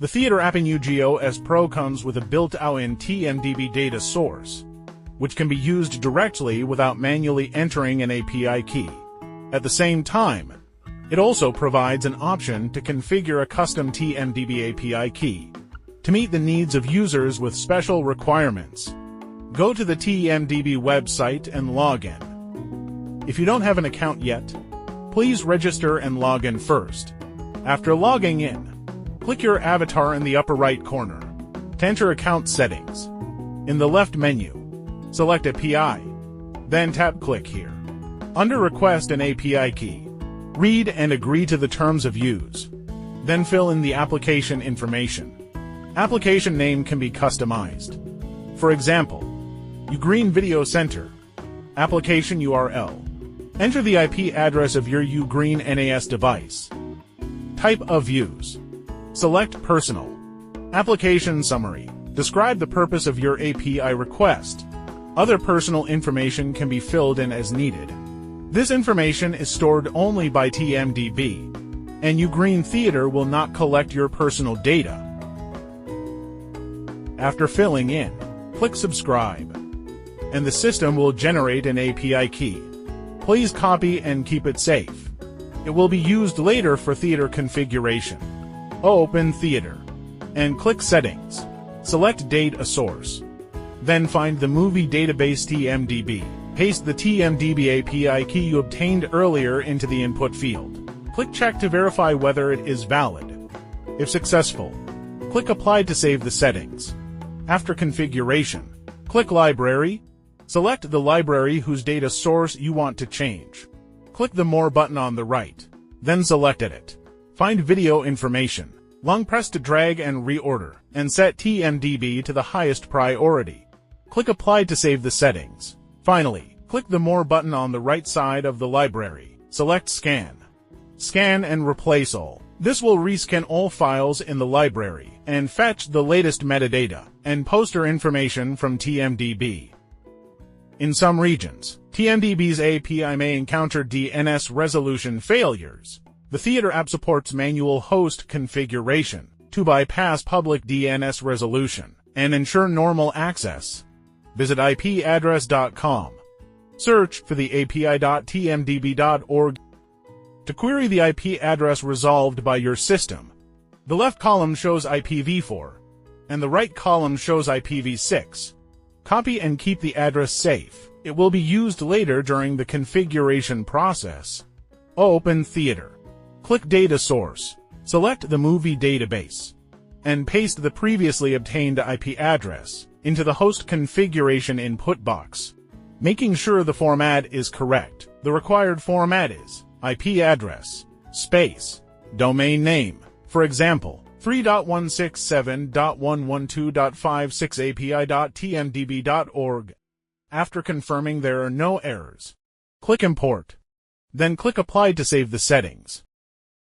The Theater app in UGREENNAS Pro comes with a built-in TMDB data source, which can be used directly without manually entering an API key. At the same time, it also provides an option to configure a custom TMDB API key to meet the needs of users with special requirements. Go to the TMDB website and log in. If you don't have an account yet, please register and log in first. After logging in, click your avatar in the upper right corner to enter account settings. In the left menu, select API, then tap Click here. Under Request an API key, read and agree to the terms of use. Then fill in the application information. Application name can be customized. For example, UGREEN Video Center. Application URL. Enter the IP address of your UGREENNAS device. Type of use. Select Personal. Application Summary. Describe the purpose of your API request. Other personal information can be filled in as needed. This information is stored only by TMDB, and UGREEN Theater will not collect your personal data. After filling in, click Subscribe, and the system will generate an API key. Please copy and keep it safe. It will be used later for theater configuration. Open Theater, and click Settings. Select Data Source. Then find the movie database TMDB. Paste the TMDB API key you obtained earlier into the input field. Click Check to verify whether it is valid. If successful, click Apply to save the settings. After configuration, click Library. Select the library whose data source you want to change. Click the More button on the right, then select Edit. Find Video Information. Long press to drag and reorder, and set TMDB to the highest priority. Click Apply to save the settings. Finally, click the More button on the right side of the library. Select Scan. Scan and replace all. This will rescan all files in the library and fetch the latest metadata and poster information from TMDB. In some regions, TMDB's API may encounter DNS resolution failures. The Theater app supports manual host configuration to bypass public DNS resolution and ensure normal access. Visit ipaddress.com. Search for the api.tmdb.org to query the IP address resolved by your system. The left column shows IPv4, and the right column shows IPv6. Copy and keep the address safe. It will be used later during the configuration process. Open Theater. Click Data Source. Select the movie database, and paste the previously obtained IP address into the host configuration input box, making sure the format is correct. The required format is IP address, space, domain name. For example, 3.167.112.56api.tmdb.org. After confirming there are no errors, click Import. Then click Apply to save the settings.